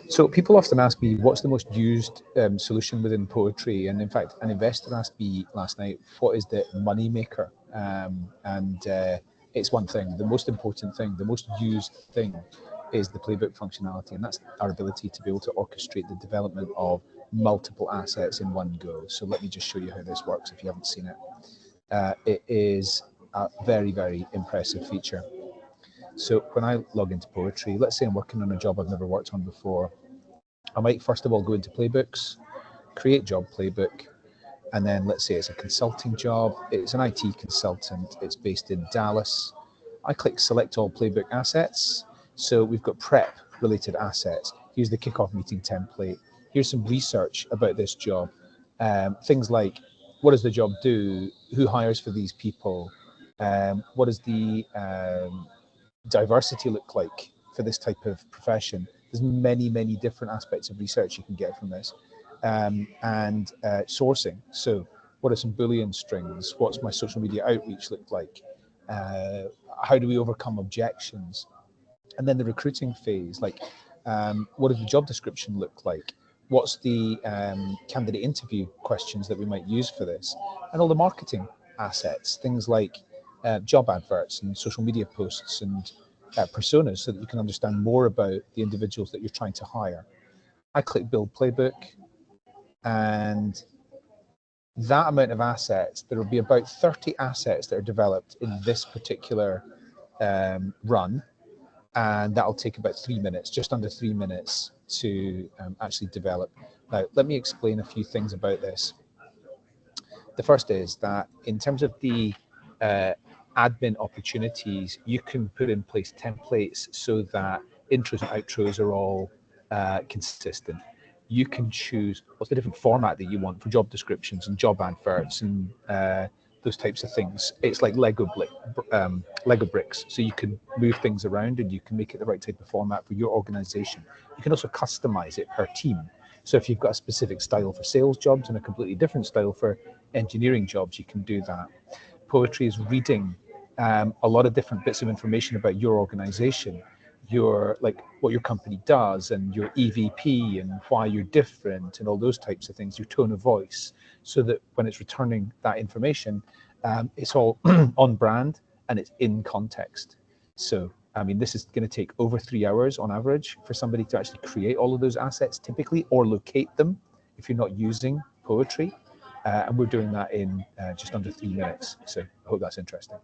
So people often ask me, what's the most used solution within poetry? And in fact, an investor asked me last night, what is the money maker? It's one thing. The most important thing, the most used thing is the playbook functionality. And that's our ability to be able to orchestrate the development of multiple assets in one go. So let me just show you how this works if you haven't seen it. It is a very, very impressive feature. So when I log into Poetry, let's say I'm working on a job I've never worked on before. I might first of all go into playbooks, create job playbook, and then let's say it's a consulting job. It's an IT consultant. It's based in Dallas. I click select all playbook assets. So we've got prep related assets. Here's the kickoff meeting template. Here's some research about this job. Things like, what does the job do? Who hires for these people? What does the diversity look like for this type of profession? There's many, many different aspects of research you can get from this. Sourcing. So what are some Boolean strings? What's my social media outreach look like? How do we overcome objections? And then the recruiting phase, like what does the job description look like? What's the candidate interview questions that we might use for this? And all the marketing assets, things like job adverts and social media posts and personas, so that you can understand more about the individuals that you're trying to hire. I click build playbook, and that amount of assets, there will be about 30 assets that are developed in this particular run, and that'll take about 3 minutes, just under 3 minutes to actually develop. Now, let me explain a few things about this. The first is that in terms of the admin opportunities, you can put in place templates so that intros and outros are all consistent. You can choose what's the different format that you want for job descriptions and job adverts and those types of things. It's like Lego bricks, so you can move things around and you can make it the right type of format for your organization. You can also customize it per team. So if you've got a specific style for sales jobs and a completely different style for engineering jobs, you can do that. Poetry is reading a lot of different bits of information about your organization, what your company does and your EVP and why you're different and all those types of things, your tone of voice, so that when it's returning that information, it's all on brand and it's in context. So, I mean, this is going to take over 3 hours on average for somebody to actually create all of those assets typically, or locate them if you're not using Poetry. And we're doing that in just under 3 minutes. So I hope that's interesting.